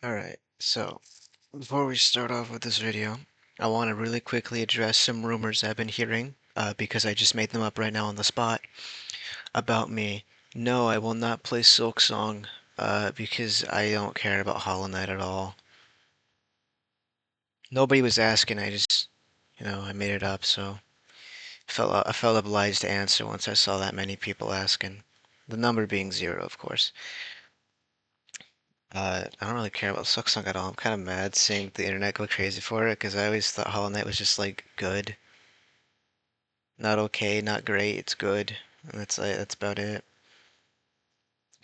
Alright, so before we start off with this video, I want to really quickly address some rumors I've been hearing, because I just made them up right now on the spot, about me. No, I will not play Silk Song, because I don't care about Hollow Knight at all. Nobody was asking, I just, I made it up, so I felt obliged to answer once I saw that many people asking. The number being 0, of course. I don't really care about Silksong at all. I'm kind of mad seeing the internet go crazy for it because I always thought Hollow Knight was just like good, not okay, not great. It's good, and that's about it.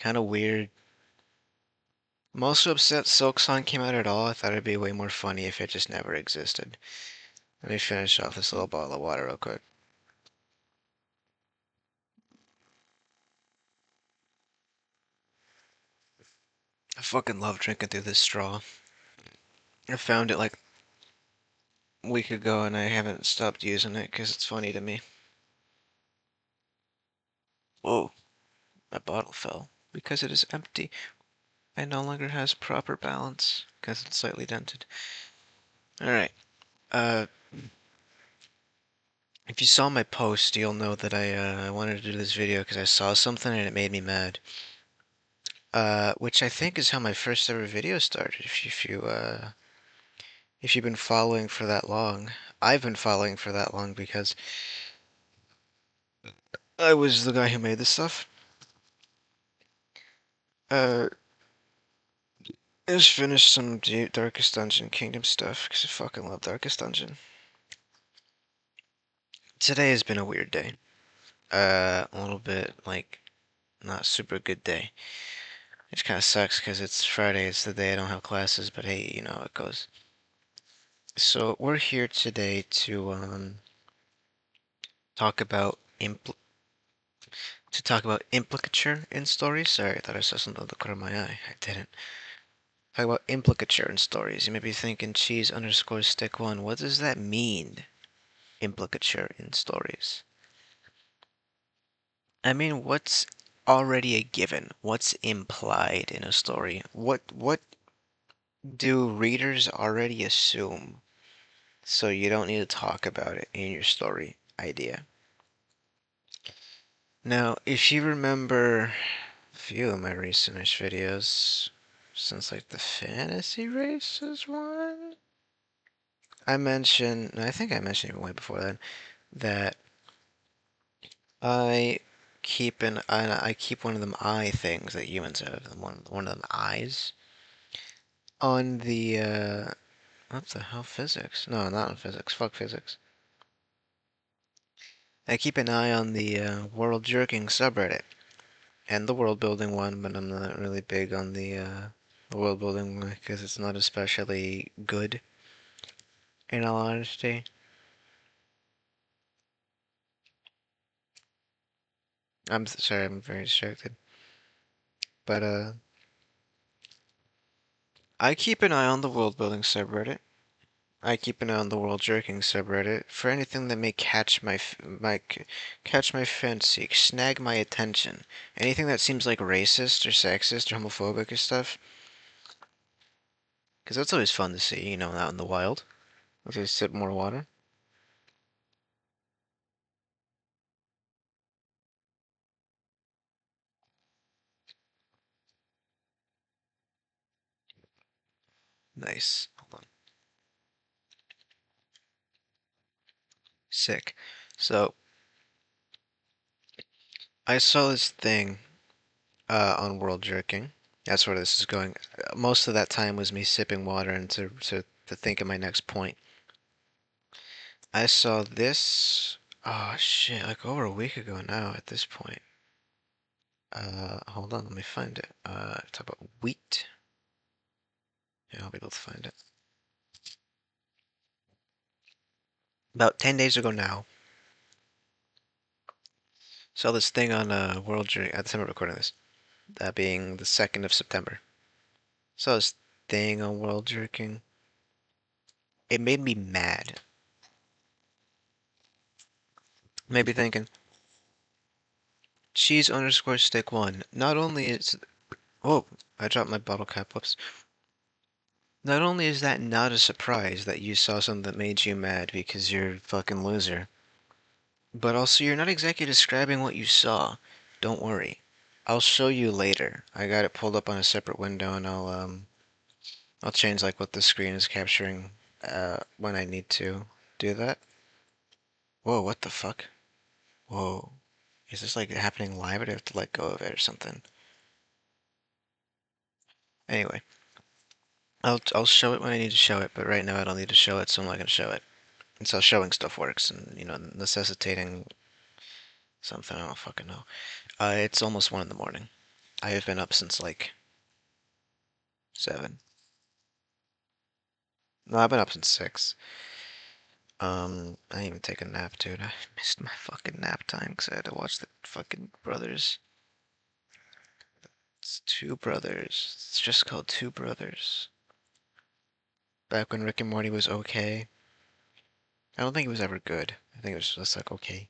Kind of weird. I'm also upset Silksong came out at all. I thought it'd be way more funny if it just never existed. Let me finish off this little bottle of water real quick. I fucking love drinking through this straw. I found it like a week ago and I haven't stopped using it because it's funny to me. Whoa, my bottle fell because it is empty. It no longer has proper balance because it's slightly dented. Alright, uh, if you saw my post, you'll know that I wanted to do this video because I saw something and it made me mad. Which I think is how my first ever video started, if you've been following for that long. I've been following for that long because I was the guy who made this stuff. Uh, I just finished some Darkest Dungeon Kingdom stuff because I fucking love Darkest Dungeon. Today has been a weird day. A little bit, like, not super good day. It kind of sucks because it's Friday, it's the day I don't have classes, but hey, you know how it goes. So we're here today to talk about implicature in stories. Sorry, I thought I saw something out the corner of my eye. I didn't. Talk about implicature in stories. You may be thinking cheese underscore stick one. What does that mean? Implicature in stories. I mean, what's already a given? What's implied in a story? What do readers already assume? So you don't need to talk about it in your story idea. Now, if you remember a few of my recentish videos, since like the fantasy races one, I think I mentioned even way before then, that I I keep one of them eye things that humans have, one of them eyes, on the what the hell, physics? No, not on physics. Fuck physics. I keep an eye on the world jerking subreddit and the world building one, but I'm not really big on the world building one because it's not especially good, in all honesty. I'm sorry, I'm very distracted. But I keep an eye on the world building subreddit. I keep an eye on the world jerking subreddit for anything that may catch my fancy, snag my attention. Anything that seems like racist or sexist or homophobic or stuff. Because that's always fun to see, out in the wild. Okay, sip more water. Nice. Hold on. Sick. So, I saw this thing on World Jerking. That's where this is going. Most of that time was me sipping water and to think of my next point. I saw this. Oh shit! Like over a week ago now. At this point. Hold on. Let me find it. Talk about wheat. Yeah, I'll be able to find it. About 10 days ago now. Saw this thing on World Jerking at the time of recording this. That being the 2nd of September. Saw this thing on World Jerking. It made me mad. Maybe thinking, cheese underscore stick one. Not only is, whoa, I dropped my bottle cap. Whoops. Not only is that not a surprise that you saw something that made you mad because you're a fucking loser, but also you're not exactly describing what you saw. Don't worry. I'll show you later. I got it pulled up on a separate window and I'll change like what the screen is capturing when I need to do that. Whoa, what the fuck? Whoa. Is this like happening live or do I have to let go of it or something? Anyway, I'll show it when I need to show it, but right now I don't need to show it, so I'm not gonna show it. It's how showing stuff works and, necessitating something, I don't fucking know. It's almost 1 in the morning. I have been up since like 7. No, I've been up since 6. I didn't even take a nap, dude. I missed my fucking nap time because I had to watch the fucking brothers. It's Two Brothers. It's just called Two Brothers. Back when Rick and Morty was okay. I don't think it was ever good. I think it was just like okay.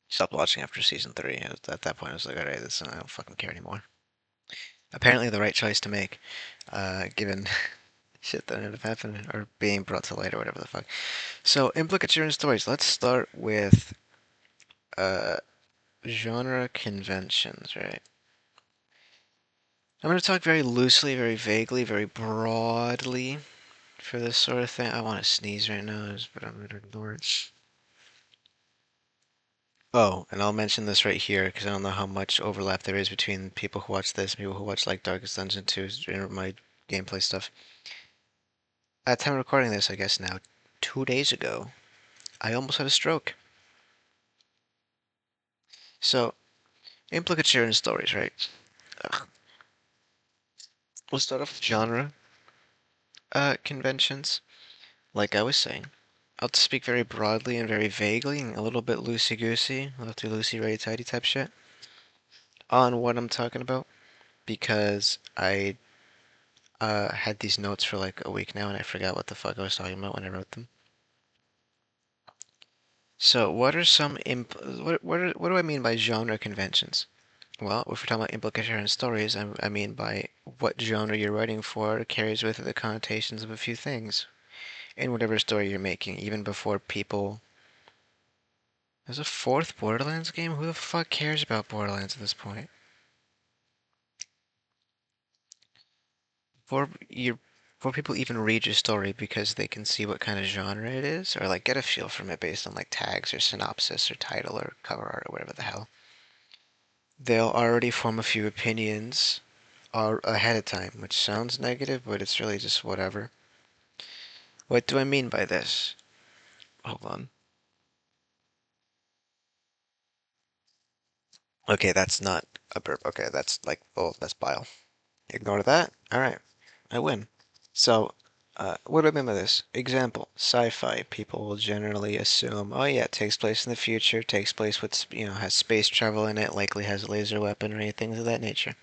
Stopped watching after season 3. At that point, I was like, alright, this I don't fucking care anymore. Apparently, the right choice to make, given shit that ended up happening or being brought to light or whatever the fuck. So, implicature and stories. Let's start with uh, genre conventions, right? I'm going to talk very loosely, very vaguely, very broadly for this sort of thing. I want to sneeze right now, but I'm going to ignore it. Oh, and I'll mention this right here because I don't know how much overlap there is between people who watch this and people who watch like Darkest Dungeon 2, my gameplay stuff. At the time of recording this, I guess now, 2 days ago, I almost had a stroke. So, implicature and stories, right? Ugh. We'll start off with genre conventions. Like I was saying, I'll speak very broadly and very vaguely and a little bit loosey-goosey, lefty loosey, righty-tighty type shit on what I'm talking about because I had these notes for like a week now and I forgot what the fuck I was talking about when I wrote them. So, what are some what do I mean by genre conventions? Well, if we're talking about implication and stories, I mean by what genre you're writing for carries with it the connotations of a few things in whatever story you're making, even before people. There's a fourth Borderlands game? Who the fuck cares about Borderlands at this point? Before you before people even read your story because they can see what kind of genre it is, or like get a feel from it based on like tags or synopsis or title or cover art or whatever the hell, they'll already form a few opinions ahead of time, which sounds negative, but it's really just whatever. What do I mean by this? Hold on. Okay, that's not a burp. Okay, that's like, oh, that's bile. Ignore that. All right, I win. So, what do I mean by this? Example, sci-fi. People will generally assume, oh yeah, it takes place in the future, takes place with, has space travel in it, likely has a laser weaponry, things of that nature.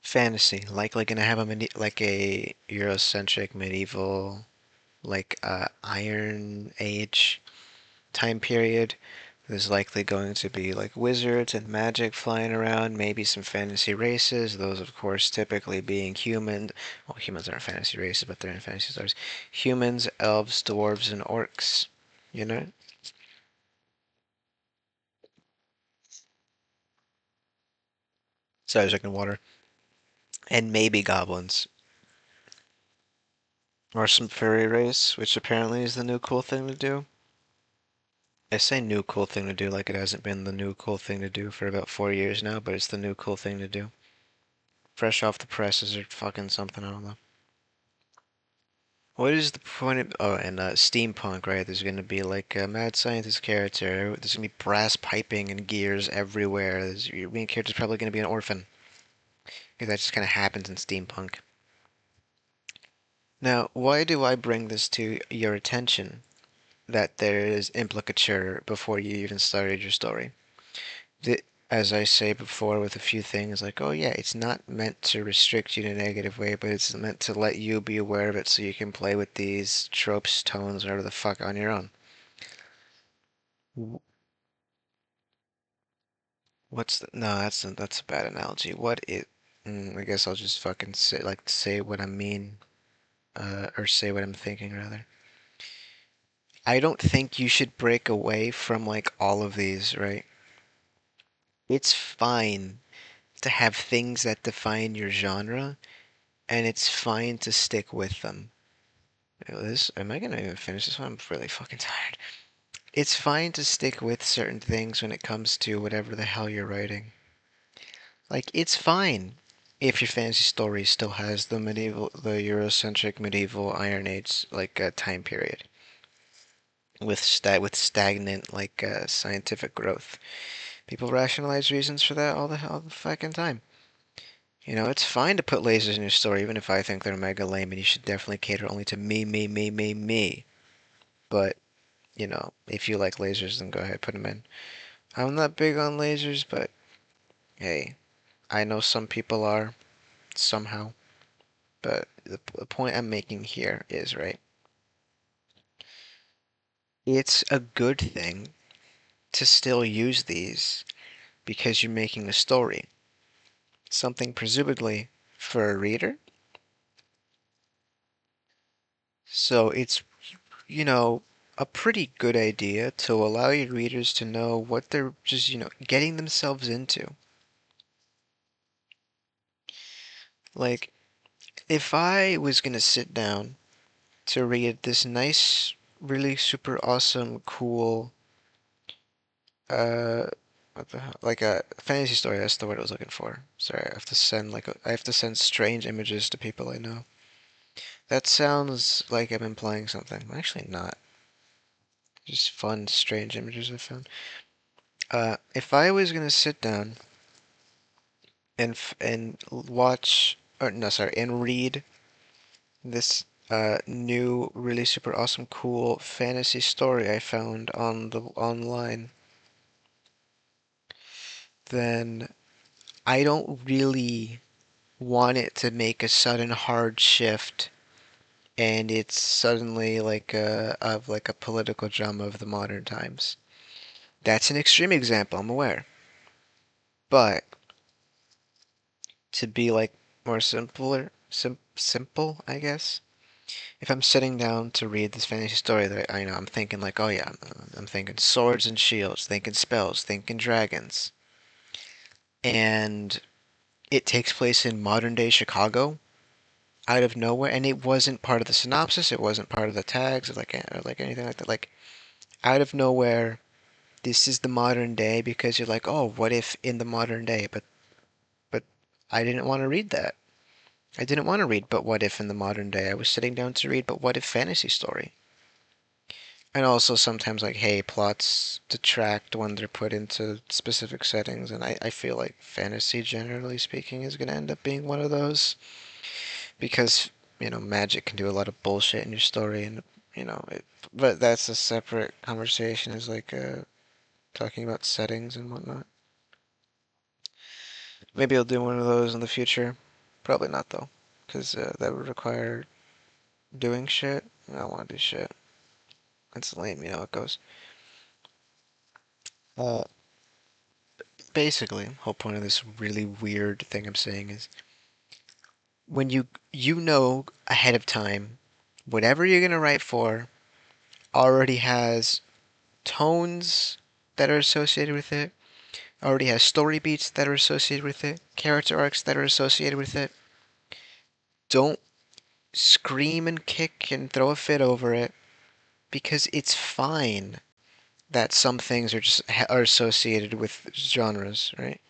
Fantasy, likely gonna have like a Eurocentric medieval, like Iron Age time period. There's likely going to be like wizards and magic flying around, maybe some fantasy races, those of course typically being human. Well, humans aren't fantasy races, but they're in fantasy stars. Humans, elves, dwarves, and orcs. You know? Sorry, drinking water. And maybe goblins. Or some furry race, which apparently is the new cool thing to do. I say new cool thing to do like it hasn't been the new cool thing to do for about 4 years now, but it's the new cool thing to do. Fresh off the presses or fucking something, I don't know. What is the point of, oh, and steampunk, right? There's gonna be like a mad scientist character. There's gonna be brass piping and gears everywhere. Your main character's probably gonna be an orphan. Because that just kind of happens in steampunk. Now, why do I bring this to your attention? That there is implicature before you even started your story. The, as I say before with a few things, like, oh yeah, it's not meant to restrict you in a negative way, but it's meant to let you be aware of it so you can play with these tropes, tones, whatever the fuck on your own. What's the, no, that's a bad analogy. What it, I guess I'll just fucking say what I mean, or say what I'm thinking rather. I don't think you should break away from like all of these, right? It's fine to have things that define your genre, and it's fine to stick with them. Am I gonna even finish this one? I'm really fucking tired. It's fine to stick with certain things when it comes to whatever the hell you're writing. Like, it's fine if your fantasy story still has the Eurocentric medieval Iron Age like time period with stagnant like scientific growth. People rationalize reasons for that all the fucking time. You know, it's fine to put lasers in your story, even if I think they're mega lame, and you should definitely cater only to me. But, you know, if you like lasers, then go ahead, put them in. I'm not big on lasers, but hey, I know some people are, somehow. But the point I'm making here is, right, it's a good thing to still use these because you're making a story. Something presumably for a reader. So it's, you know, a pretty good idea to allow your readers to know what they're just, getting themselves into. Like, if I was gonna sit down to read this nice, really super awesome, cool, uh, what the hell? Like a fantasy story, that's the word I was looking for. Sorry, I have to send strange images to people I know. That sounds like I'm implying something. I'm actually not. Just fun, strange images I found. If I was gonna sit down and watch, or no, sorry, and read this new, really super awesome, cool fantasy story I found on the online, then I don't really want it to make a sudden hard shift and it's suddenly like a political drama of the modern times. That's an extreme example, I'm aware. But to be like more simple, I guess. If I'm sitting down to read this fantasy story that I'm thinking like, oh yeah, I'm thinking swords and shields, thinking spells, thinking dragons, and it takes place in modern day Chicago out of nowhere, and it wasn't part of the synopsis, it wasn't part of the tags or like anything like that. Like out of nowhere, this is the modern day because you're like, oh, what if in the modern day? But I didn't want to read that. I didn't want to read But What If in the modern day. I was sitting down to read But What If fantasy story. And also sometimes like, hey, plots detract when they're put into specific settings, and I feel like fantasy, generally speaking, is gonna end up being one of those because, magic can do a lot of bullshit in your story, and but that's a separate conversation. Is like talking about settings and whatnot. Maybe I'll do one of those in the future. Probably not though, because that would require doing shit. I don't want to do shit. That's lame, you know how it goes. Uh, Basically, whole point of this really weird thing I'm saying is when you know ahead of time whatever you're gonna write for already has tones that are associated with it, already has story beats that are associated with it, character arcs that are associated with it. Don't scream and kick and throw a fit over it because it's fine that some things are associated with genres, right?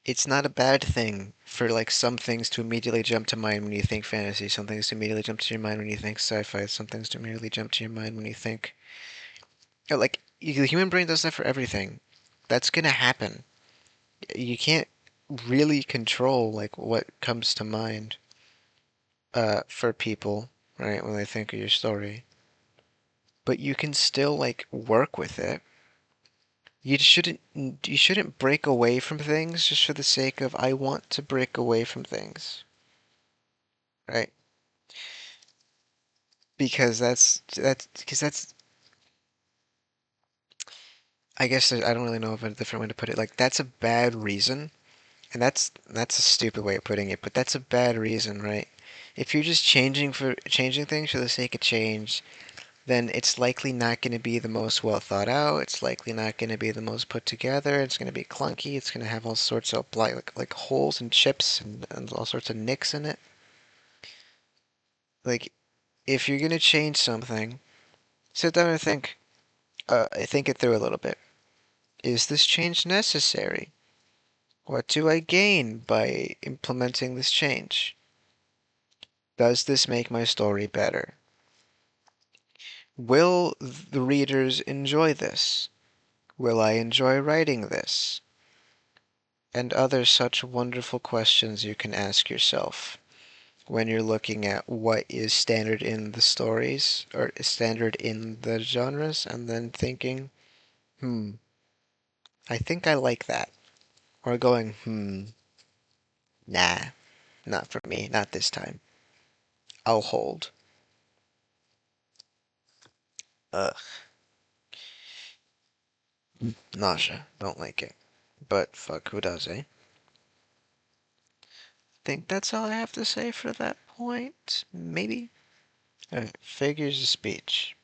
It's not a bad thing for like some things to immediately jump to mind when you think fantasy, some things to immediately jump to your mind when you think sci-fi, some things to immediately jump to your mind when you think like the human brain does that for everything. That's gonna happen. You can't really control like what comes to mind for people, right, when they think of your story. But you can still like work with it. You shouldn't break away from things just for the sake of I want to break away from things, right? Because that's I guess I don't really know of a different way to put it. Like that's a bad reason, and that's a stupid way of putting it, but that's a bad reason, right? If you're just changing things for the sake of change, then it's likely not going to be the most well thought out. It's likely not going to be the most put together. It's going to be clunky. It's going to have all sorts of like holes and chips and all sorts of nicks in it. Like if you're going to change something, sit down and think it through a little bit. Is this change necessary? What do I gain by implementing this change? Does this make my story better? Will the readers enjoy this? Will I enjoy writing this? And other such wonderful questions you can ask yourself when you're looking at what is standard in the stories or standard in the genres, and then thinking, I think I like that. Or going, nah, not for me, not this time. I'll hold. Ugh, nausea, don't like it. But fuck, who does, eh? Think that's all I have to say for that point? Maybe? Alright, figures of speech.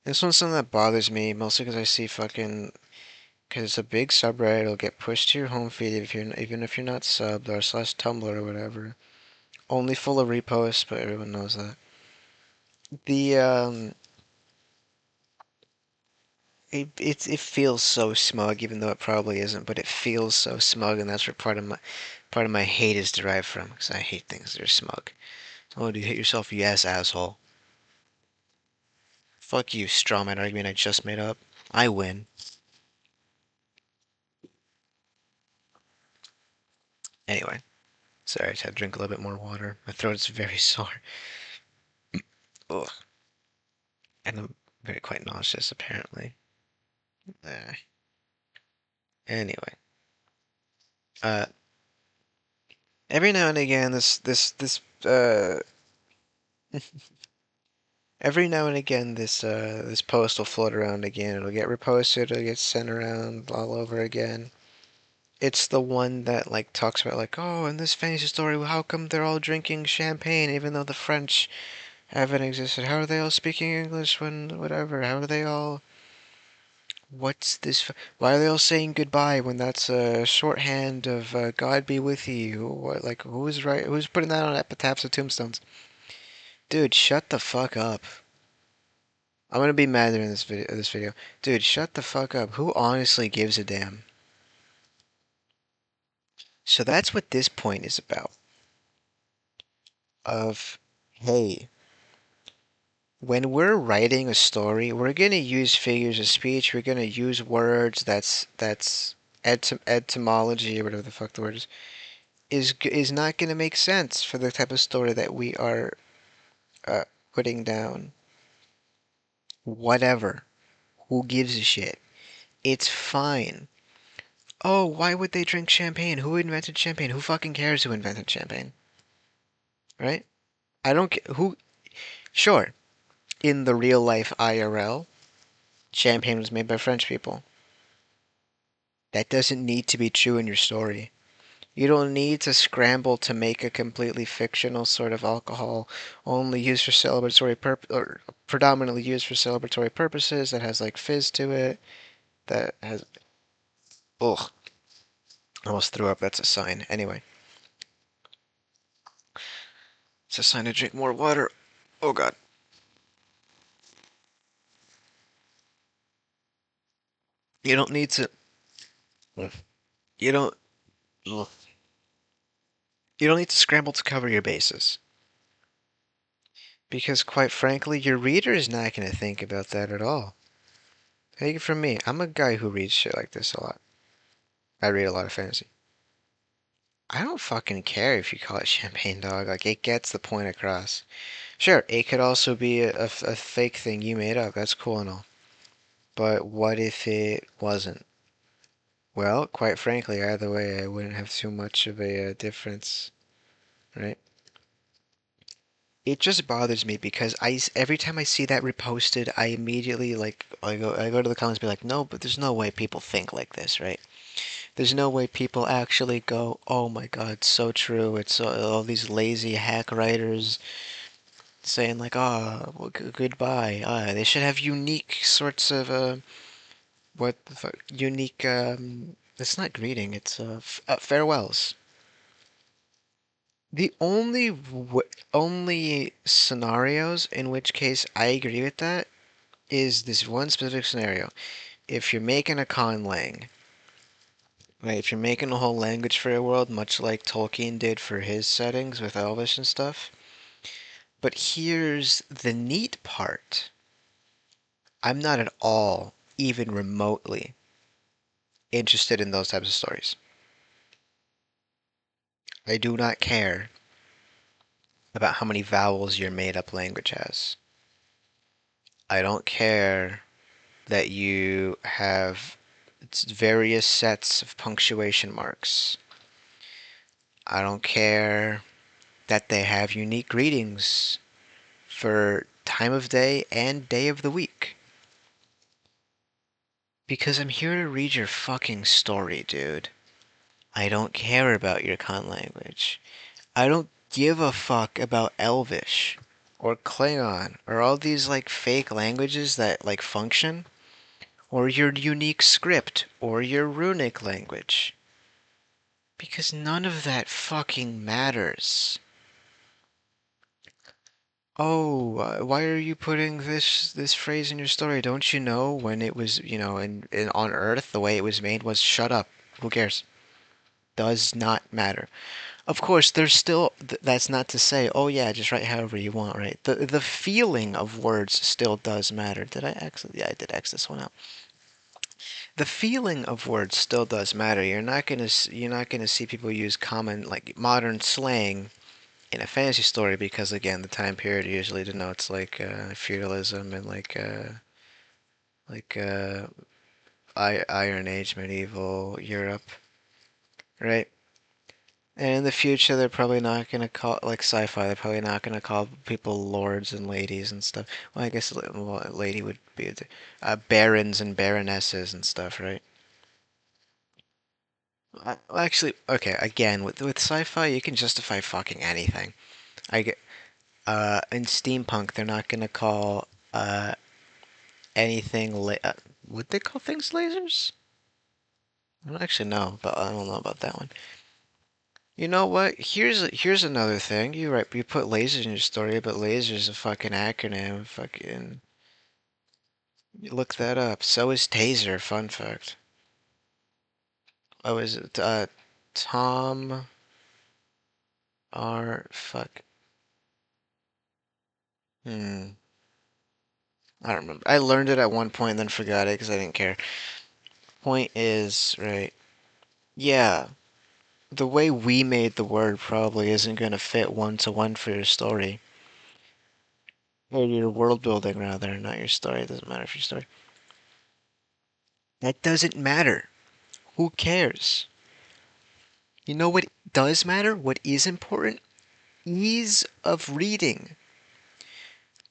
This one's something that bothers me, mostly because I see fucking because it's a big subreddit. It'll get pushed to your home feed if you're even if you're not subbed or slash Tumblr or whatever. Only full of reposts, but everyone knows that. The it feels so smug, even though it probably isn't. But it feels so smug, and that's where part of my hate is derived from. Because I hate things that are smug. Oh, do you hate yourself? Yes, asshole. Fuck you, strawman argument I just made up. I win. Anyway, sorry, I just had to drink a little bit more water. My throat is very sore. Ugh. And I'm very quite nauseous, apparently. Uh, anyway, uh, every now and again, every now and again, this post will float around again. It'll get reposted. It'll get sent around all over again. It's the one that like talks about like, oh, in this fantasy story, how come they're all drinking champagne even though the French haven't existed? How are they all speaking English when whatever? How are they all? What's this? Why are they all saying goodbye when that's a shorthand of God be with you? What, like, who's right? Who's putting that on epitaphs or tombstones? Dude, shut the fuck up. I'm gonna be mad during this video. Dude, shut the fuck up. Who honestly gives a damn? So that's what this point is about. Of, hey, when we're writing a story, we're gonna use figures of speech. We're gonna use words that's etymology or whatever the fuck the word is not going to make sense for the type of story that we are uh, putting down. Whatever. Who gives a shit? It's fine. Oh, why would they drink champagne? Who invented champagne? Who fucking cares who invented champagne? Right? I don't care. Who. Sure. In the real life IRL, champagne was made by French people. That doesn't need to be true in your story. You don't need to scramble to make a completely fictional sort of alcohol only used for celebratory or predominantly used for celebratory purposes that has like fizz to it that has ugh, I almost threw up. That's a sign. Anyway, it's a sign to drink more water. Oh god. You don't need to you don't ugh. You don't need to scramble to cover your bases. Because quite frankly, your reader is not going to think about that at all. Take it from me. I'm a guy who reads shit like this a lot. I read a lot of fantasy. I don't fucking care if you call it Champagne Dog. Like, it gets the point across. Sure, it could also be a fake thing you made up. That's cool and all. But what if it wasn't? Well, quite frankly, either way, I wouldn't have too much of a difference, right? It just bothers me because every time I see that reposted, I immediately like I go to the comments and be like, no, but there's no way people think like this, right? There's no way people actually go, oh my God, so true. It's all these lazy hack writers saying like, ah, well, goodbye. They should have unique sorts of what the fuck, unique it's not greeting, it's farewells. The only scenarios in which case I agree with that is this one specific scenario. If you're making a conlang, right? If you're making a whole language for a world, much like Tolkien did for his settings with Elvish and stuff. But here's the neat part. I'm not at all, even remotely, interested in those types of stories. I do not care about how many vowels your made up language has. I don't care that you have various sets of punctuation marks. I don't care that they have unique greetings for time of day and day of the week. Because I'm here to read your fucking story, dude. I don't care about your con language. I don't give a fuck about Elvish or Klingon or all these like fake languages that like function or your unique script or your runic language. Because none of that fucking matters. Oh, why are you putting this phrase in your story? Don't you know when it was, in on Earth, the way it was made was shut up. Who cares? Does not matter. Of course, there's still that's not to say, oh yeah, just write however you want, right? The feeling of words still does matter. Did I X? Yeah, I did X this one out. The feeling of words still does matter. You're not gonna see people use common like modern slang in a fantasy story because again the time period usually denotes like feudalism and like Iron Age medieval Europe, right? And in the future they're probably not gonna call like sci-fi. They're probably not gonna call people lords and ladies and stuff. Well, I guess well, lady would be barons and baronesses and stuff, right? Well, actually, okay. Again, with sci-fi, you can justify fucking anything. I get in steampunk, they're not gonna call anything would they call things lasers? I don't actually know, but I don't know about that one. You know what? Here's another thing. You're right. You put lasers in your story, but lasers is a fucking acronym. Fucking look that up. So is taser. Fun fact. Oh, is it Tom R. Fuck. Hmm. I don't remember. I learned it at one point and then forgot it because I didn't care. Point is, right. Yeah, the way we made the word probably isn't going to fit one to one for your story. Or your world building, rather, not your story. It doesn't matter if your story. That doesn't matter. Who cares? You know what does matter? What is important? Ease of reading.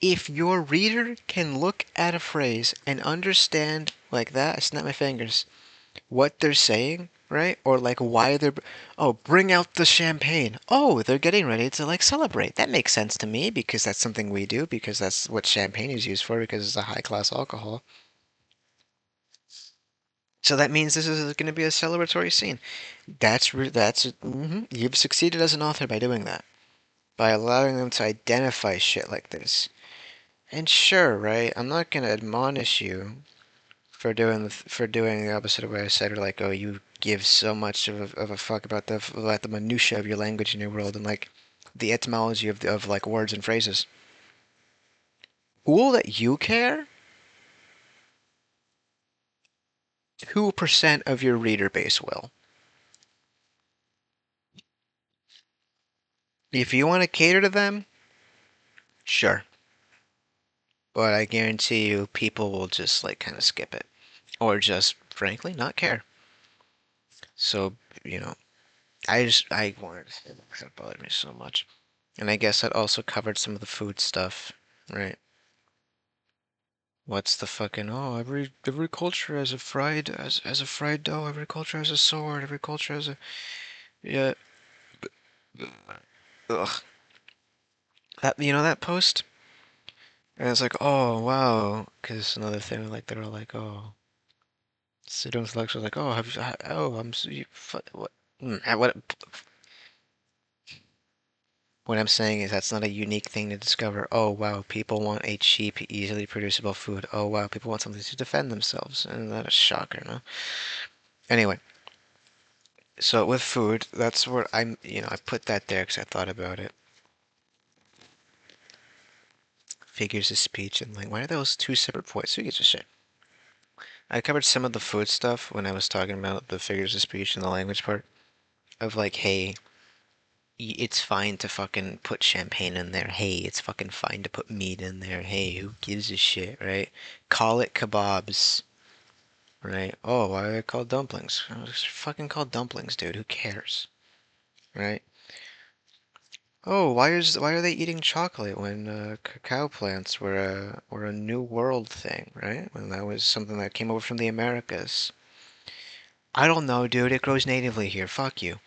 If your reader can look at a phrase and understand like that, I snap my fingers, what they're saying, right? Or like why they're, oh, bring out the champagne. Oh, they're getting ready to like celebrate. That makes sense to me because that's something we do because that's what champagne is used for because it's a high class alcohol. So that means this is going to be a celebratory scene. You've succeeded as an author by doing that, by allowing them to identify shit like this. And sure, right? I'm not going to admonish you for doing the opposite of what I said, or like, oh, you give so much of a fuck about the minutia of your language in your world and like the etymology of like words and phrases. Will that you care? 2% of your reader base will. If you want to cater to them, sure. But I guarantee you, people will just like kind of skip it, or just frankly not care. So I wanted to say that because it bothered me so much. And I guess that also covered some of the food stuff, right? What's the fucking every culture has a fried a fried dough, every culture has a sword, every culture has a yeah. Ugh. That that post? And it's like, oh wow, because another thing like they were like, oh, students lecture like, oh, have you, oh, I'm so you, what, what I'm saying is that's not a unique thing to discover. Oh wow, people want a cheap, easily producible food. Oh wow, people want something to defend themselves, and that is a shocker, no? Anyway, so with food, that's where I put that there because I thought about it. Figures of speech and like, why are those two separate points? Who gives a shit? I covered some of the food stuff when I was talking about the figures of speech and the language part of like, hey, it's fine to fucking put champagne in there. Hey, it's fucking fine to put meat in there. Hey, who gives a shit, right? Call it kebabs, right? Oh, why are they called dumplings? Oh, it's fucking called dumplings, dude. Who cares, right? Oh, why are they eating chocolate when cacao plants were a new world thing, right? When that was something that came over from the Americas. I don't know, dude. It grows natively here. Fuck you.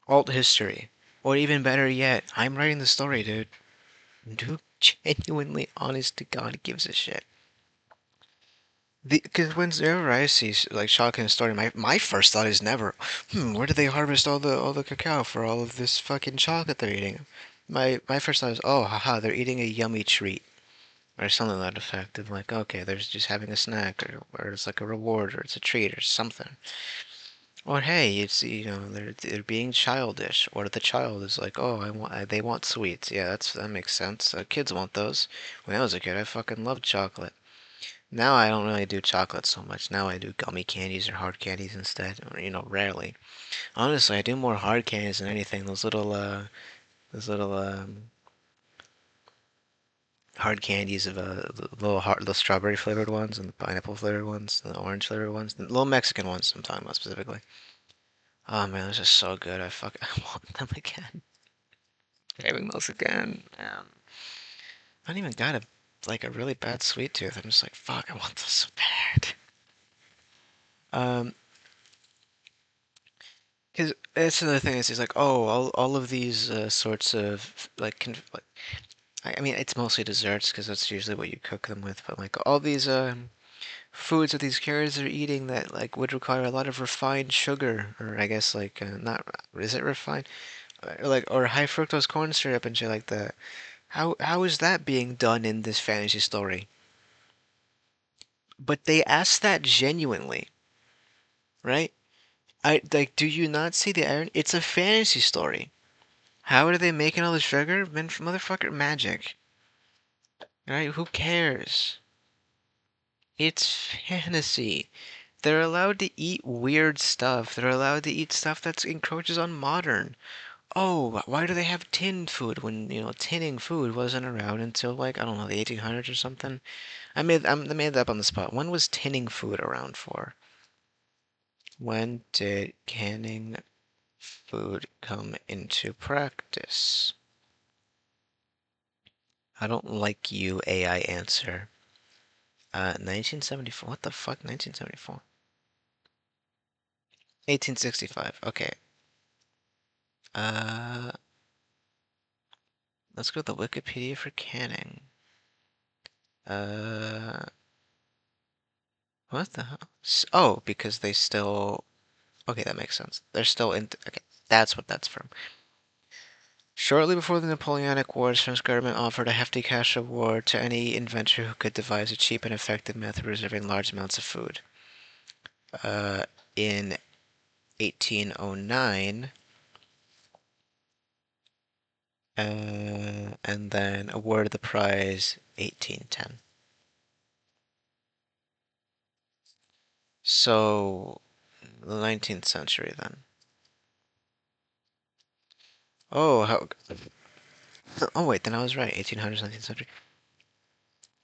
Alt history. Or even better yet, I'm writing the story, dude. Who genuinely, honest to God, gives a shit? Because whenever I see like shotgun story, my first thought is never, where do they harvest all the cacao for all of this fucking chocolate they're eating? My first thought is, oh, haha, they're eating a yummy treat or something to that effect. Of like, okay, they're just having a snack or it's like a reward or it's a treat or something. Or hey, it's they're being childish, or the child is like, oh, they want sweets. Yeah, that makes sense. Kids want those. When I was a kid, I fucking loved chocolate. Now I don't really do chocolate so much. Now I do gummy candies or hard candies instead, or rarely. Honestly, I do more hard candies than anything. Those little hard candies of the strawberry flavored ones and the pineapple flavored ones, and the orange flavored ones, the little Mexican ones I'm talking about specifically. Oh man, those are so good. I want them again. Craving those again. I don't even got a really bad sweet tooth. I'm just like, fuck, I want those so bad. Um, because that's another thing is like, oh, all of these sorts of like I mean, it's mostly desserts because that's usually what you cook them with. But like all these foods that these characters are eating that like would require a lot of refined sugar, or I guess like not is it refined, or high fructose corn syrup and shit like that. How is that being done in this fantasy story? But they ask that genuinely, right? I like. Do you not see the irony? It's a fantasy story. How are they making all the sugar? Man, motherfucker, magic. Right? Who cares? It's fantasy. They're allowed to eat weird stuff. They're allowed to eat stuff that encroaches on modern. Oh, why do they have tinned food when, tinning food wasn't around until like, I don't know, the 1800s or something? I made that up on the spot. When was tinning food around for? When did canning food come into practice? I don't like you, AI answer. 1974. What the fuck? 1974. 1865. Okay. Uh, let's go to the Wikipedia for canning. Uh, what the hell? Oh, because they still. Okay, that makes sense. They're still in. Okay, that's what that's from. Shortly before the Napoleonic Wars, French government offered a hefty cash reward to any inventor who could devise a cheap and effective method of preserving large amounts of food. In 1809, and then awarded the prize 1810. So, the 19th century then. Oh, how? Oh wait, then I was right. 1800s, 19th century.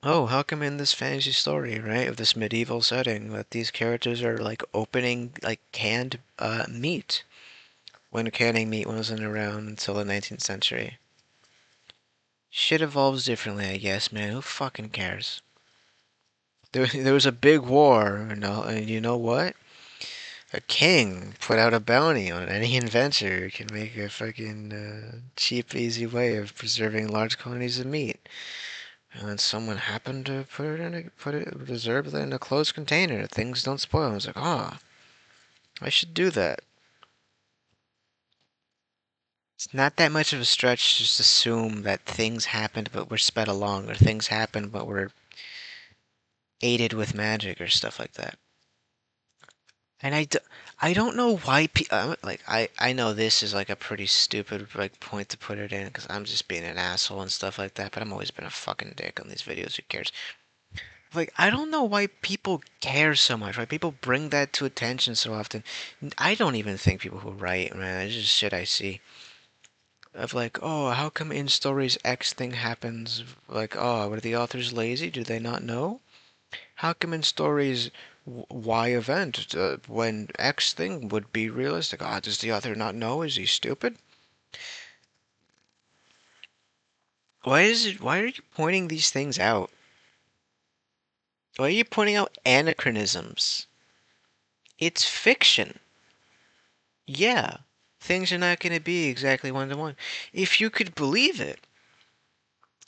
Oh, how come in this fantasy story, right, of this medieval setting, that these characters are like opening like canned meat? when canning meat wasn't around until the 19th century. Shit evolves differently, I guess, man. Who fucking cares? There was a big war, and you know what? A king put out a bounty on any inventor who can make a fucking cheap, easy way of preserving large quantities of meat. And then someone happened to preserve it in a closed container. Things don't spoil. I was like, oh, I should do that. It's not that much of a stretch to just assume that things happened but were sped along, or things happened but were aided with magic or stuff like that. And I don't know why like I know this is like a pretty stupid like point to put it in because I'm just being an asshole and stuff like that, but I'm always been a fucking dick on these videos. Who cares? Like I don't know why people care so much. Why people bring that to attention so often. I don't even think people who write, man, it's just shit I see. Of like, oh, how come in stories X thing happens? Like, oh, were the authors lazy? Do they not know? How come in stories Y event when X thing would be realistic? Ah, does the author not know? Is he stupid? Why is it? Why are you pointing these things out? Why are you pointing out anachronisms? It's fiction. Yeah, things are not going to be exactly one to one. If you could believe it,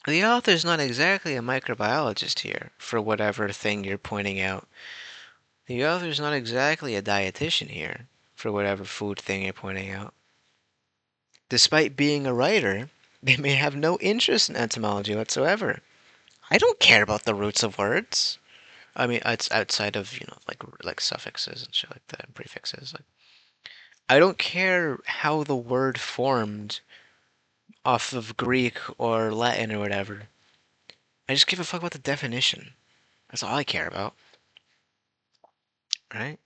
the author's not exactly a microbiologist here for whatever thing you're pointing out. The author's not exactly a dietitian here for whatever food thing you're pointing out. Despite being a writer, they may have no interest in etymology whatsoever. I don't care about the roots of words. I mean, it's outside of, like suffixes and shit like that, and prefixes. Like, I don't care how the word formed off of Greek or Latin or whatever. I just give a fuck about the definition. That's all I care about, right?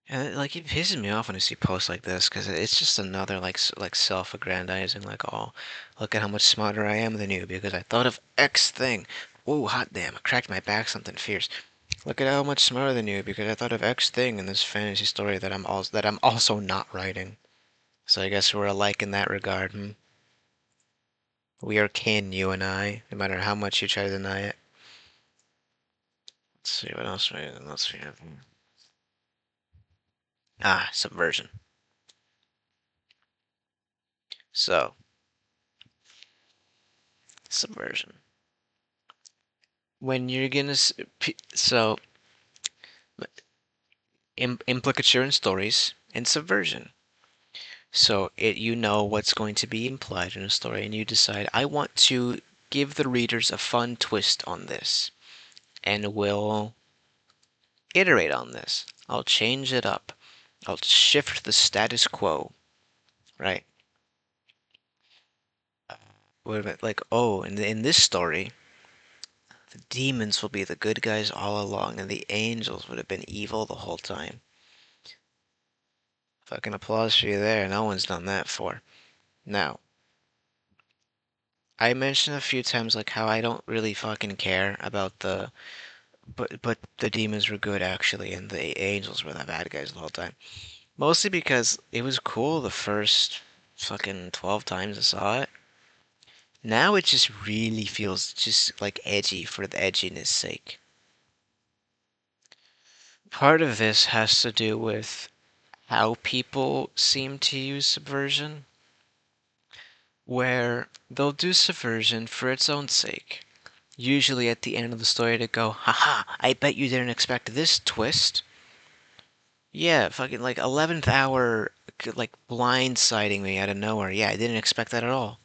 And like it pisses me off when I see posts like this because it's just another like self-aggrandizing like, oh, look at how much smarter I am than you because I thought of X thing. Whoa, hot damn! I cracked my back, something fierce. Look at how much smarter than you because I thought of X thing in this fantasy story that I'm also not writing. So I guess we're alike in that regard. Hmm? We are kin, you and I, no matter how much you try to deny it. Let's see what else we have. Ah, subversion. So, subversion. When you're gonna so implicature in stories and subversion. So you know what's going to be implied in a story, and you decide I want to give the readers a fun twist on this, and will iterate on this. I'll change it up. I'll shift the status quo, right? What about like, oh, in this story, the demons will be the good guys all along, and the angels would have been evil the whole time. Fucking applause for you there. No one's done that for. Now, I mentioned a few times like how I don't really fucking care about but the demons were good actually, and the angels were the bad guys the whole time. Mostly because it was cool the first fucking 12 times I saw it. Now it just really feels just like edgy for the edginess sake. Part of this has to do with how people seem to use subversion, where they'll do subversion for its own sake. Usually at the end of the story to go, haha, I bet you didn't expect this twist. Yeah, fucking like 11th hour, like blindsiding me out of nowhere. Yeah, I didn't expect that at all.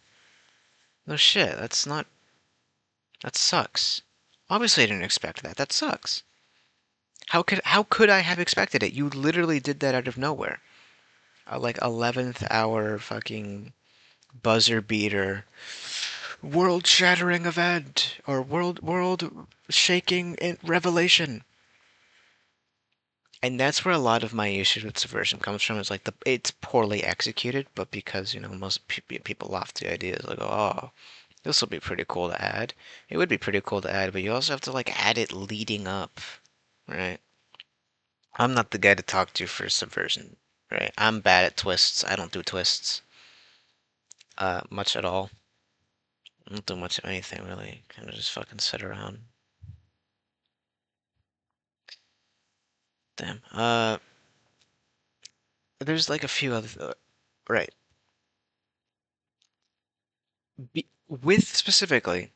No shit, that sucks. Obviously I didn't expect that. That sucks. How could I have expected it? You literally did that out of nowhere. A like 11th hour fucking buzzer beater, world shattering event or world shaking revelation. And that's where a lot of my issues with Subversion comes from. Is like it's poorly executed, but because most people laugh the idea, like, oh, this will be pretty cool to add. It would be pretty cool to add, but you also have to like add it leading up, right? I'm not the guy to talk to for Subversion. right? I'm bad at twists. I don't do twists, much at all. I don't do much of anything really. Kind of just fucking sit around. Damn. There's like a few other, right? With specifically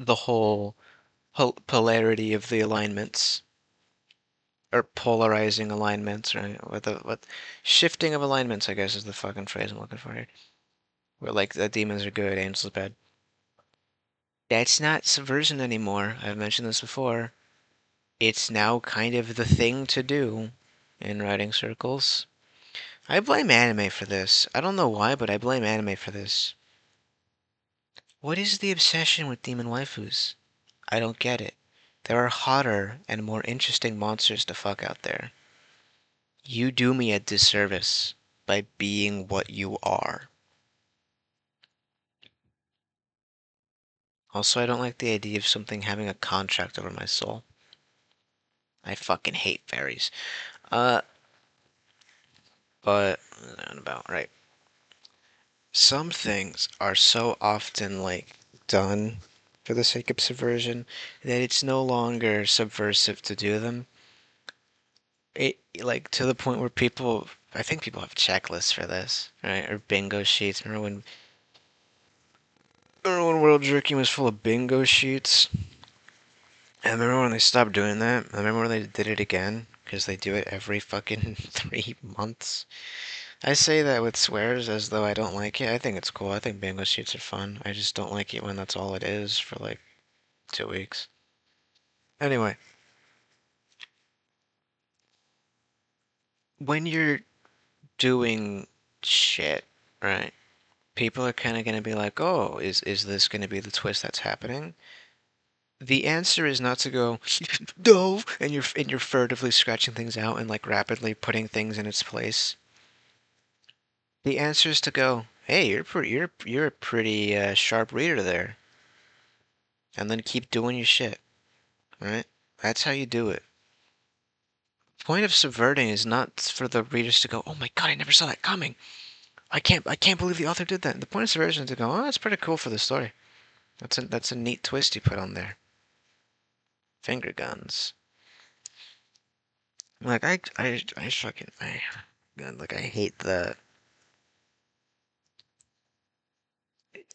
the whole polarity of the alignments or polarizing alignments, right? With shifting of alignments, I guess is the fucking phrase I'm looking for here. Where like the demons are good, angels bad. That's not subversion anymore. I've mentioned this before. It's now kind of the thing to do in writing circles. I blame anime for this. I don't know why, but I blame anime for this. What is the obsession with demon waifus? I don't get it. There are hotter and more interesting monsters to fuck out there. You do me a disservice by being what you are. Also, I don't like the idea of something having a contract over my soul. I fucking hate fairies. Uh, but, about, right. Some things are so often, like, done for the sake of subversion that it's no longer subversive to do them. It, like, to the point where people, I think people have checklists for this, right? Or bingo sheets. Remember when World Jerking was full of bingo sheets? I remember when they stopped doing that. I remember when they did it again, because they do it every fucking 3 months. I say that with swears as though I don't like it. I think it's cool. I think bingo sheets are fun. I just don't like it when that's all it is for like 2 weeks. Anyway, when you're doing shit, right? People are kind of going to be like, "Oh, is this going to be the twist that's happening?" The answer is not to go, "No," and you're furtively scratching things out and like rapidly putting things in its place. The answer is to go, "Hey, you're a pretty sharp reader there," and then keep doing your shit, right? That's how you do it. The point of subverting is not for the readers to go, "Oh my God, I never saw that coming. I can't believe the author did that." The point of subversion is to go, "Oh, that's pretty cool for the story. That's a neat twist you put on there." Finger guns. Like I fucking God, like I hate the.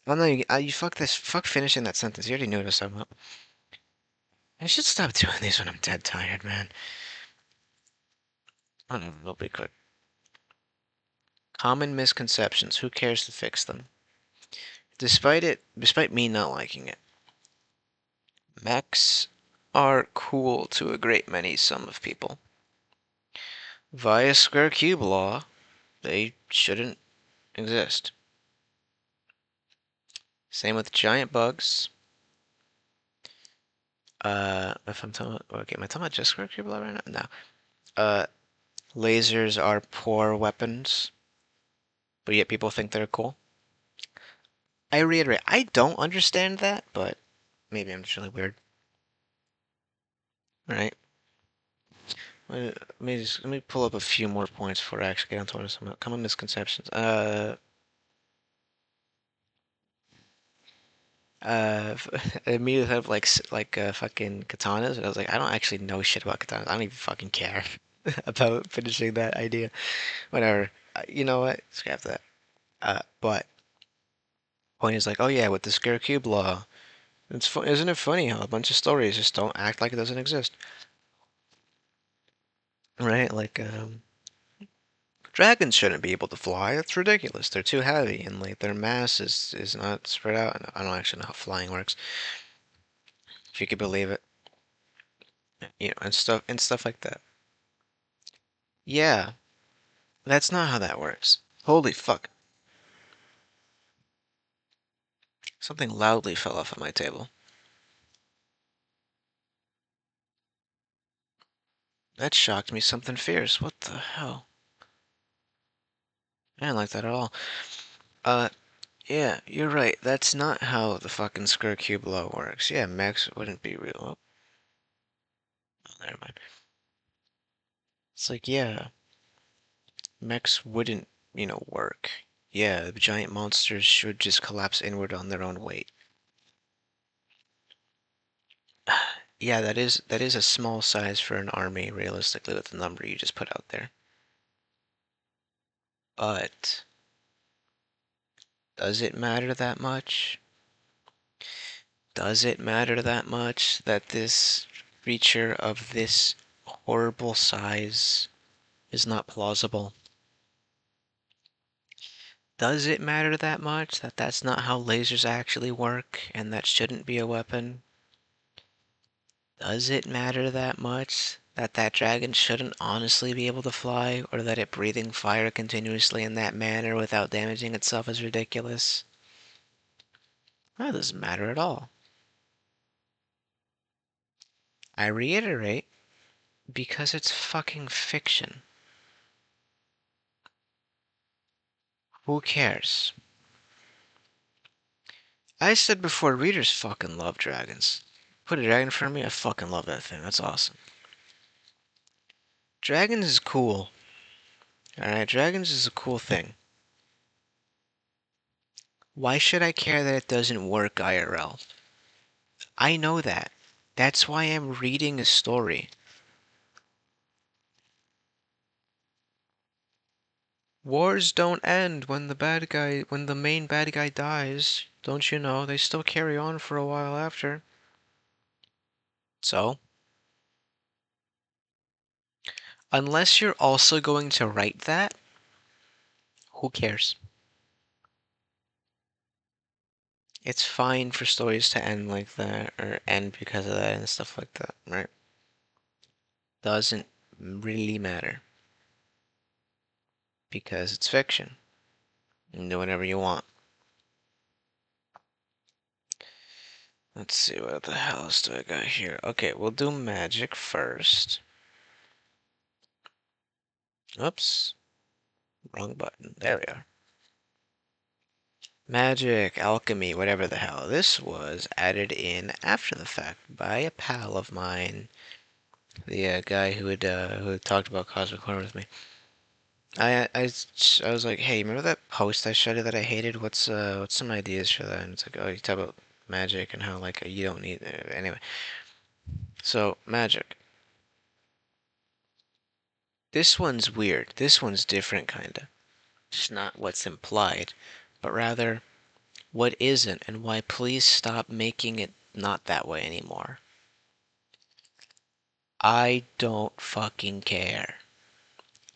Oh no, you fuck this. Fuck finishing that sentence. You already knew what I was talking about. I should stop doing these when I'm dead tired, man. I don't know. It'll be quick. Common misconceptions. Who cares to fix them? Despite me not liking it, mechs are cool to a great many some of people. Via square cube law, they shouldn't exist. Same with giant bugs. If I'm talking about, okay, am I talking about just square cube law right now? No. Lasers are poor weapons, but yet people think they're cool. I reiterate, I don't understand that, but maybe I'm just really weird, right? Let me pull up a few more points before I actually get onto some common misconceptions. I immediately have like fucking katanas, and I was like, I don't actually know shit about katanas. I don't even fucking care about finishing that idea. Whatever. You know what? Scrap that. But point is like, oh yeah, with the square cube law, it's fun, isn't it funny how a bunch of stories just don't act like it doesn't exist, right? Like, dragons shouldn't be able to fly. That's ridiculous. They're too heavy, and like their mass is not spread out. I don't actually know how flying works, if you could believe it, and stuff like that. Yeah, that's not how that works. Holy fuck! Something loudly fell off of my table. That shocked me something fierce. What the hell? I didn't like that at all. Uh, yeah, you're right. That's not how the fucking square cube law works. Yeah, Max wouldn't be real. Oh, never mind. It's like, yeah. Mechs wouldn't, work. Yeah, giant monsters should just collapse inward on their own weight. Yeah, that is a small size for an army, realistically, with the number you just put out there. But does it matter that much? Does it matter that much that this creature of this horrible size is not plausible? Does it matter that much that that's not how lasers actually work and that shouldn't be a weapon? Does it matter that much that that dragon shouldn't honestly be able to fly, or that it breathing fire continuously in that manner without damaging itself is ridiculous? That doesn't matter at all. I reiterate, because it's fucking fiction. Who cares? I said before, readers fucking love dragons. Put a dragon in front of me, I fucking love that thing. That's awesome. Dragons is cool. Alright, dragons is a cool thing. Why should I care that it doesn't work IRL? I know that. That's why I'm reading a story. Wars don't end when the main bad guy dies. Don't you know? They still carry on for a while after. So, unless you're also going to write that, who cares? It's fine for stories to end like that, or end because of that and stuff like that, right? Doesn't really matter. Because it's fiction. You can do whatever you want. Let's see, what the hell else do I got here? Okay, we'll do magic first. Oops. Wrong button. There we are. Magic, alchemy, whatever the hell. This was added in after the fact by a pal of mine, the guy who talked about Cosmic Horror with me. I was like, hey, remember that post I showed you that I hated? What's some ideas for that? And it's like, oh, you talk about magic and how like you don't need anyway. So magic. This one's weird. This one's different, kinda. It's not what's implied, but rather what isn't, and why please stop making it not that way anymore. I don't fucking care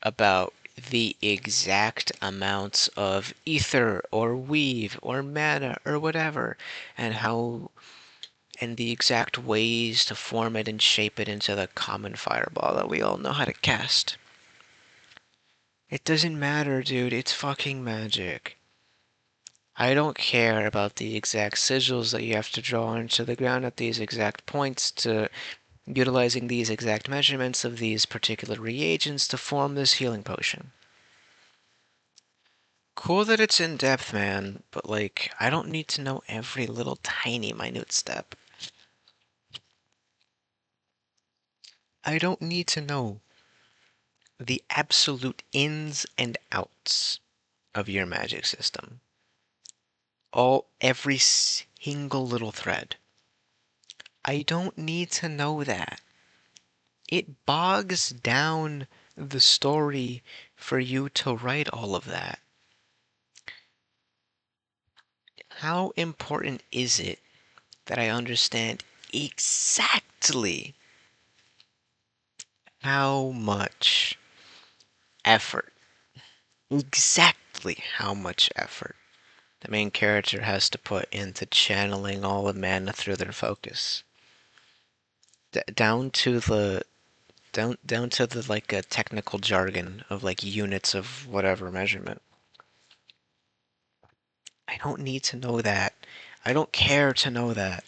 about the exact amounts of ether or weave or mana or whatever, and the exact ways to form it and shape it into the common fireball that we all know how to cast. It doesn't matter, dude. It's fucking magic. I don't care about the exact sigils that you have to draw into the ground at these exact points to utilizing these exact measurements of these particular reagents to form this healing potion. Cool that it's in depth, man, but like, I don't need to know every little tiny minute step. I don't need to know the absolute ins and outs of your magic system. Every single little thread. I don't need to know that. It bogs down the story for you to write all of that. How important is it that I understand exactly how much effort, exactly how much effort the main character has to put into channeling all the mana through their focus? Down to the down to the like a technical jargon of like units of whatever measurement. I don't need to know that. I don't care to know that.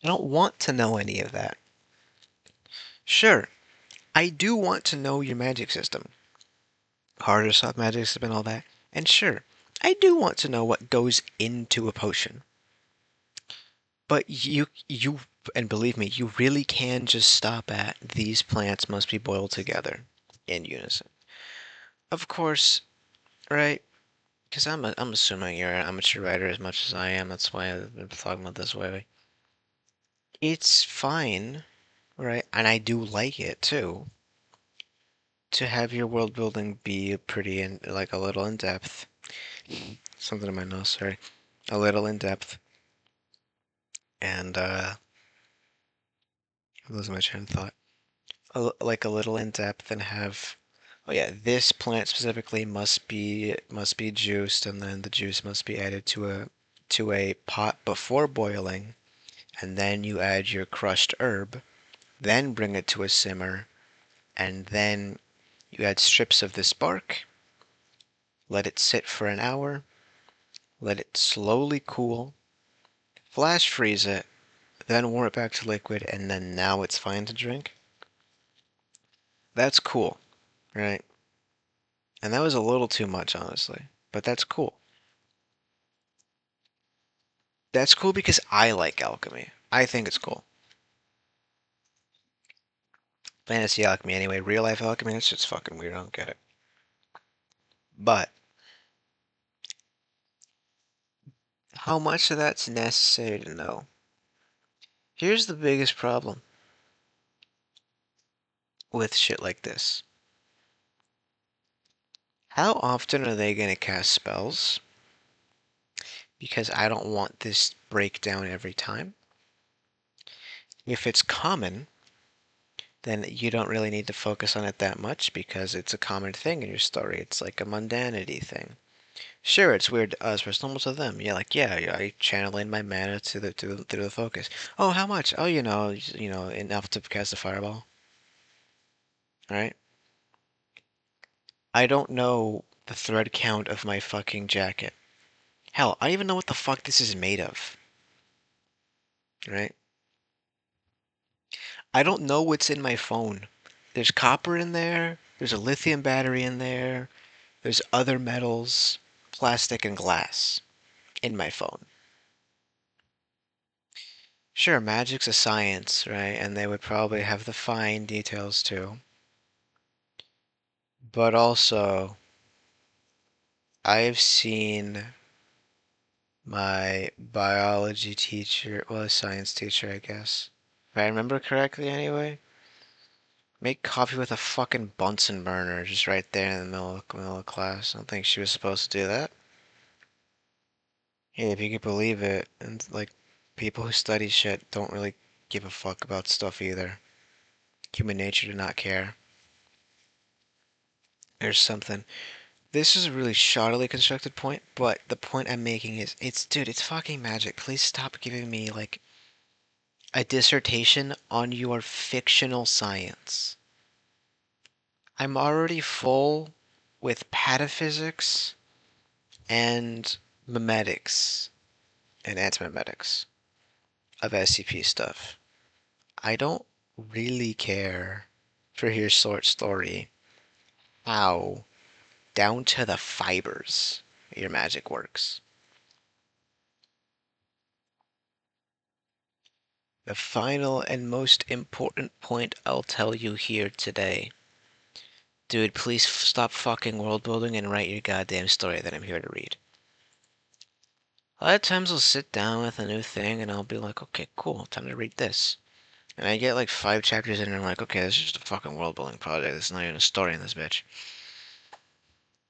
I don't want to know any of that. Sure, I do want to know your magic system. Hard or soft magic system and all that. And sure, I do want to know what goes into a potion. But and believe me, you really can just stop at these plants must be boiled together. in unison. Of course, right? Because I'm assuming you're an amateur writer as much as I am. That's why I've been talking about this way. It's fine, right? And I do like it too, to have your world building be pretty in like a little in depth. Something in my nose, sorry. A little in depth. And I'm losing my train of thought. Like a little in depth and have, oh yeah, this plant specifically must be juiced, and then the juice must be added to a pot before boiling, and then you add your crushed herb, then bring it to a simmer, and then you add strips of this bark, let it sit for an hour, let it slowly cool, flash freeze it, then warm it back to liquid, and then now it's fine to drink. That's cool, right? And that was a little too much, honestly, but that's cool. That's cool because I like alchemy. I think it's cool. Fantasy alchemy, anyway. Real life alchemy, that's just fucking weird. I don't get it. But how much of that's necessary to know? Here's the biggest problem with shit like this. How often are they going to cast spells? Because I don't want this breakdown every time. If it's common, then you don't really need to focus on it that much because it's a common thing in your story. It's like a mundanity thing. Sure, it's weird to us, but it's normal to them. Yeah, like yeah, I channel in my mana to the focus. Oh, how much? Oh, enough to cast a fireball. All right. I don't know the thread count of my fucking jacket. Hell, I don't even know what the fuck this is made of. Right? I don't know what's in my phone. There's copper in there. There's a lithium battery in there. There's other metals, plastic and glass in my phone. Sure, magic's a science, right? And they would probably have the fine details too. But also, I've seen my biology teacher, well, a science teacher, I guess. If I remember correctly anyway, make coffee with a fucking Bunsen burner just right there in the middle of class. I don't think she was supposed to do that. Yeah, if you could believe it. And like, people who study shit don't really give a fuck about stuff either. Human nature do not care. There's something. This is a really shoddily constructed point, but the point I'm making is, dude, it's fucking magic. Please stop giving me, like, a dissertation on your fictional science. I'm already full with pataphysics and memetics and antimemetics of SCP stuff. I don't really care for your short story how, down to the fibers, your magic works. The final and most important point I'll tell you here today. Dude, please stop fucking world building and write your goddamn story that I'm here to read. A lot of times I'll sit down with a new thing and I'll be like, okay, cool, time to read this. And I get like 5 chapters in and I'm like, okay, this is just a fucking world building project. There's not even a story in this bitch.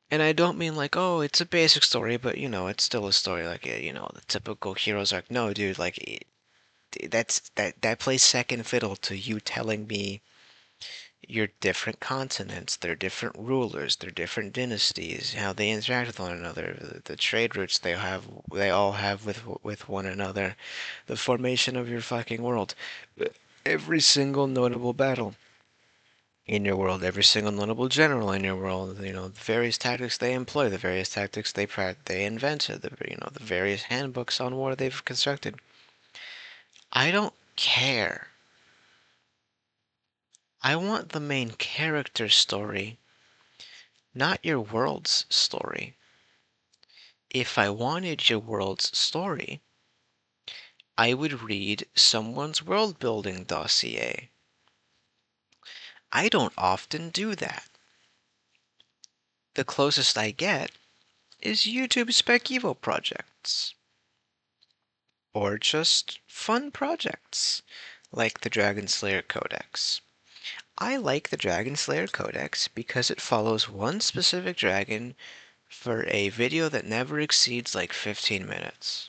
And I don't mean like, oh, it's a basic story, but it's still a story. Like, the typical hero's arc. No, dude, like, that plays second fiddle to you telling me your different continents, their different rulers, their different dynasties, how they interact with one another, the trade routes they all have with one another, the formation of your fucking world, every single notable battle in your world, every single notable general in your world, the various tactics they employ, the various tactics they invented, the various handbooks on war they've constructed. I don't care. I want the main character's story, not your world's story. If I wanted your world's story, I would read someone's world building dossier. I don't often do that. The closest I get is YouTube Spec Evo projects. Or just fun projects, like the Dragon Slayer Codex. I like the Dragon Slayer Codex because it follows one specific dragon for a video that never exceeds like 15 minutes.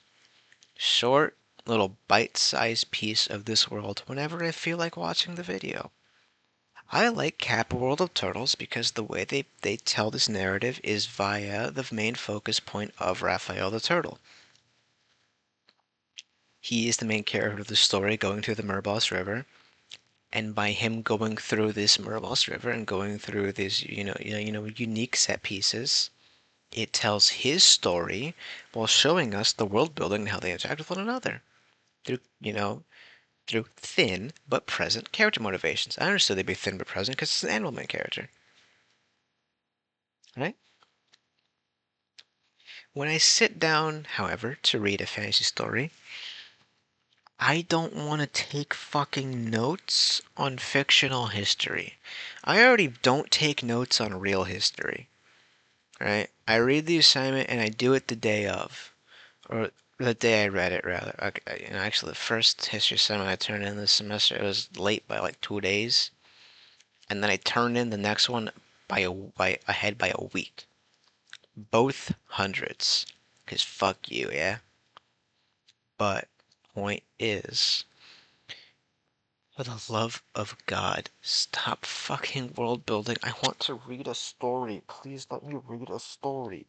Short, little bite-sized piece of this world whenever I feel like watching the video. I like Kappa World of Turtles because the way they tell this narrative is via the main focus point of Raphael the Turtle. He is the main character of the story going through the Murboss River, and by him going through this Murboss River and going through these, unique set pieces, it tells his story while showing us the world building and how they interact with one another through, through thin but present character motivations. I understood they'd be thin but present because it's an animal main character, right? When I sit down, however, to read a fantasy story, I don't want to take fucking notes on fictional history. I already don't take notes on real history, right? I read the assignment and I do it the day of, or the day I read it, rather. Okay, actually, the first history assignment I turned in this semester, it was late by like 2 days, and then I turned in the next one ahead by a week. Both hundreds, cause fuck you, yeah. But point is, for the love of God, stop fucking world building. I want to read a story. Please let me read a story.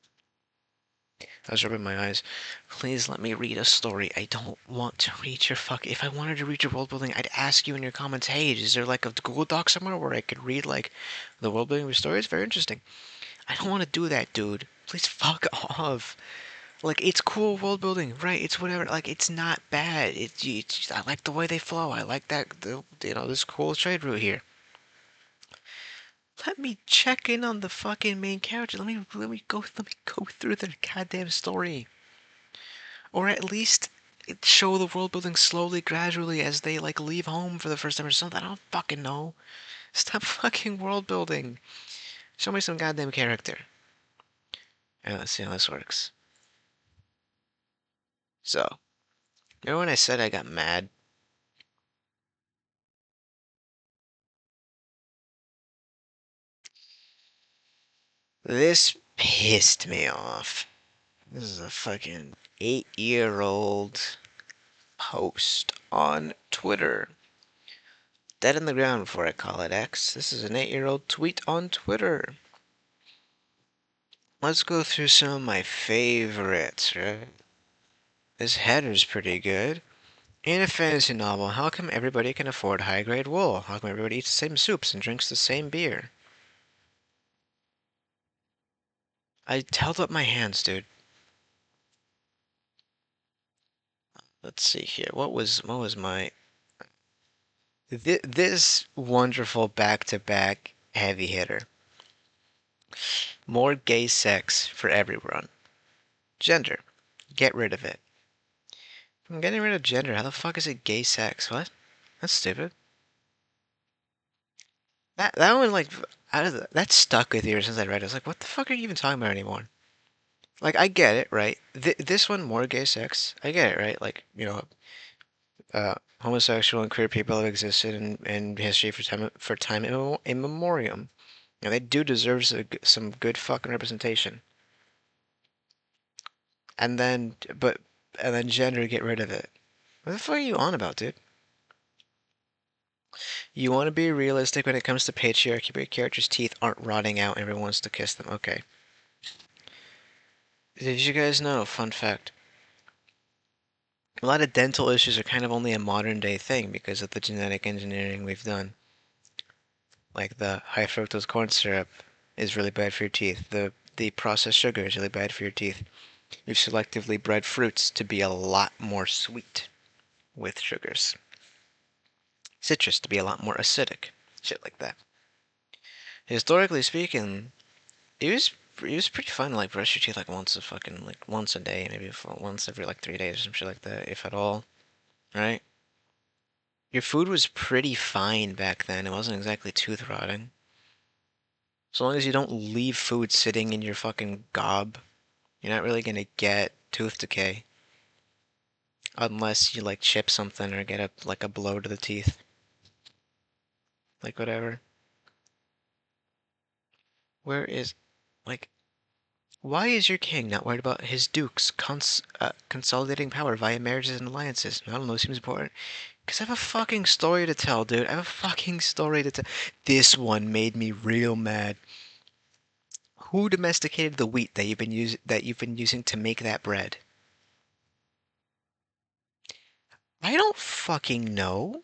I was rubbing my eyes. Please let me read a story. I don't want to read your fuck. If I wanted to read your world building, I'd ask you in your comments, hey, is there like a Google Doc somewhere where I could read like the world building of your story? It's very interesting. I don't want to do that, dude. Please fuck off. Like, it's cool world building, right? It's whatever. Like, it's not bad. I like the way they flow. I like that, this cool trade route here. Let me check in on the fucking main character. Let me go through the goddamn story. Or at least show the world building slowly, gradually as they like leave home for the first time or something. I don't fucking know. Stop fucking world building. Show me some goddamn character. And let's see how this works. So, remember when I said I got mad? This pissed me off. This is a fucking 8-year-old post on Twitter. Dead in the ground before I call it X. This is an 8-year-old tweet on Twitter. Let's go through some of my favorites, right? This header's pretty good. In a fantasy novel, how come everybody can afford high-grade wool? How come everybody eats the same soups and drinks the same beer? I held up my hands, dude. Let's see here. What was my this wonderful back-to-back heavy hitter? More gay sex for everyone. Gender. Get rid of it. I'm getting rid of gender. How the fuck is it gay sex? What? That's stupid. That one like that stuck with you since I read it. I was like, what the fuck are you even talking about anymore? Like I get it, right? This one more gay sex. I get it, right? Like homosexual and queer people have existed in history for time immemorium. And they do deserve some good fucking representation. And then, and then gender, get rid of it. What the fuck are you on about, dude? You want to be realistic when it comes to patriarchy, but your characters' teeth aren't rotting out and everyone wants to kiss them. Okay. Did you guys know, fun fact, a lot of dental issues are kind of only a modern day thing because of the genetic engineering we've done. Like the high fructose corn syrup is really bad for your teeth. The processed sugar is really bad for your teeth. We've selectively bred fruits to be a lot more sweet with sugars. Citrus to be a lot more acidic. Shit like that. Historically speaking, it was pretty fun to like brush your teeth like once a day, maybe once every like 3 days or some shit like that, if at all. Right? Your food was pretty fine back then. It wasn't exactly tooth rotting. So long as you don't leave food sitting in your fucking gob, you're not really gonna get tooth decay. Unless you like chip something or get a blow to the teeth. Like whatever. Where is like why is your king not worried about his dukes consolidating power via marriages and alliances? I don't know, seems important. Because I have a fucking story to tell, dude. I have a fucking story to tell. This one made me real mad. Who domesticated the wheat that you've been using to make that bread? I don't fucking know.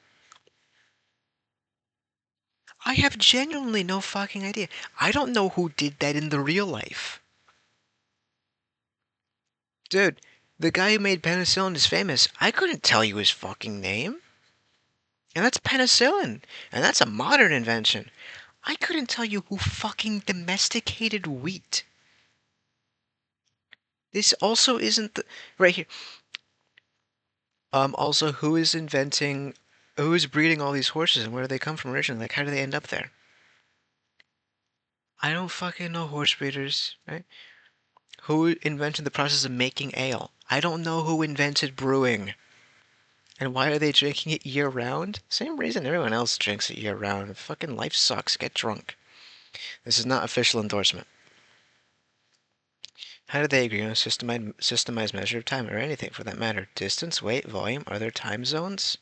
I have genuinely no fucking idea. I don't know who did that in the real life. Dude, the guy who made penicillin is famous. I couldn't tell you his fucking name. And that's penicillin. And that's a modern invention. I couldn't tell you who fucking domesticated wheat. This also isn't the right here. Also, who is breeding all these horses and where do they come from originally? Like, how do they end up there? I don't fucking know horse breeders, right? Who invented the process of making ale? I don't know who invented brewing. And why are they drinking it year round? Same reason everyone else drinks it year round. Fucking life sucks. Get drunk. This is not official endorsement. How do they agree on a systemized measure of time or anything for that matter? Distance, weight, volume? Are there time zones?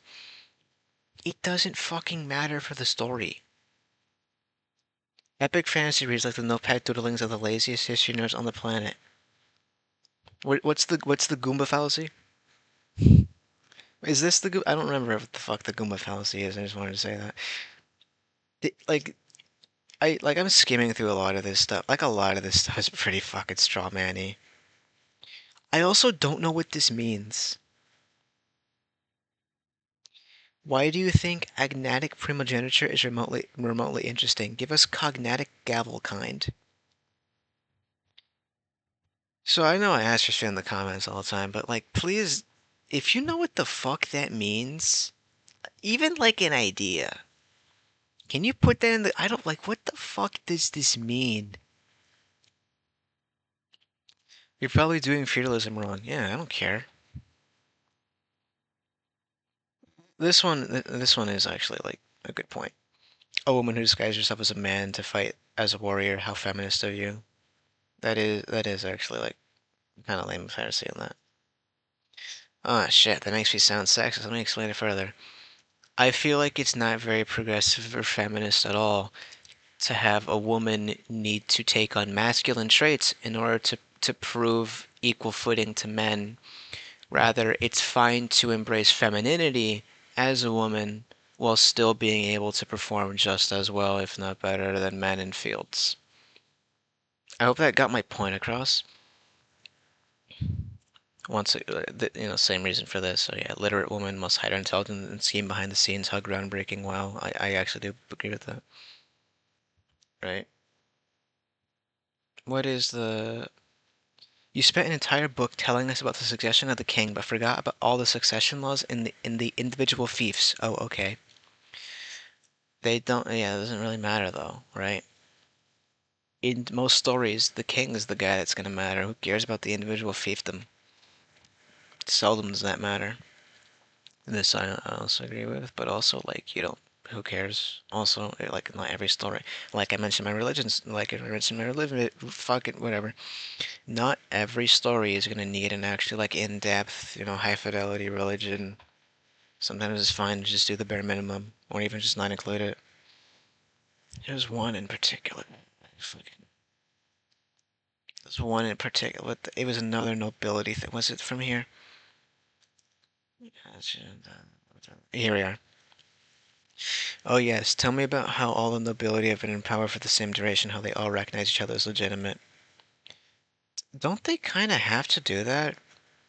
It doesn't fucking matter for the story. Epic fantasy reads like the notepad doodlings of the laziest history nerds on the planet. What's the Goomba fallacy? Is this the I don't remember what the fuck the Goomba fallacy is. I just wanted to say that. Like I'm skimming through a lot of this stuff. Like a lot of this stuff is pretty fucking straw man-y. I also don't know what this means. Why do you think agnatic primogeniture is remotely interesting? Give us cognatic gavel kind. So I know I ask your shit in the comments all the time, but like, please, if you know what the fuck that means, even like an idea, can you put that in the? I don't like. What the fuck does this mean? You're probably doing feudalism wrong. Yeah, I don't care. This one is actually like a good point. A woman who disguises herself as a man to fight as a warrior. How feminist of you. That is actually like kind of lame fantasy on that. Oh shit, that makes me sound sexist. Let me explain it further. I feel like it's not very progressive or feminist at all to have a woman need to take on masculine traits in order to prove equal footing to men. Rather, it's fine to embrace femininity as a woman while still being able to perform just as well, if not better, than men in fields. I hope that got my point across. Same reason for this. So yeah, literate woman must hide her intelligence and scheme behind the scenes. How groundbreaking! Wow, I actually do agree with that. Right? What is the? You spent an entire book telling us about the succession of the king, but forgot about all the succession laws in the individual fiefs. Oh, okay. They don't. Yeah, it doesn't really matter though, right? In most stories, the king is the guy that's gonna matter. Who cares about the individual fiefdom? Seldom does that matter. This I also agree with, but also like you don't. Who cares? Also, like not every story. Like I mentioned, my religions. Like I mentioned, my religion. Fuck it, whatever. Not every story is gonna need an actually like in-depth, high fidelity religion. Sometimes it's fine to just do the bare minimum, or even just not include it. There's one in particular. Fucking. There's one in particular. It was another nobility thing. Was it from here? Here we are. Oh yes, tell me about how all the nobility have been in power for the same duration, how they all recognize each other as legitimate. Don't they kind of have to do that?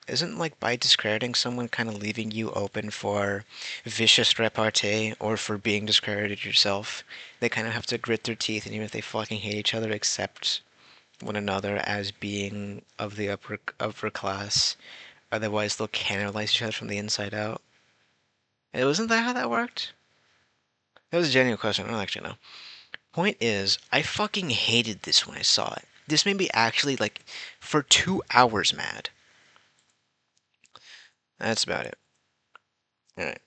Isn't like by discrediting someone kind of leaving you open for vicious repartee or for being discredited yourself? They kind of have to grit their teeth, and even if they fucking hate each other, accept one another as being of the upper class. Otherwise, they'll cannibalize each other from the inside out. And wasn't that how that worked? That was a genuine question. I don't actually know. Point is, I fucking hated this when I saw it. This made me actually, like, for 2 hours mad. That's about it. Alright.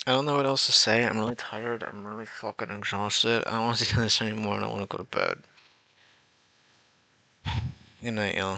I don't know what else to say. I'm really tired. I'm really fucking exhausted. I don't want to do this anymore and I want to go to bed. Good night, y'all.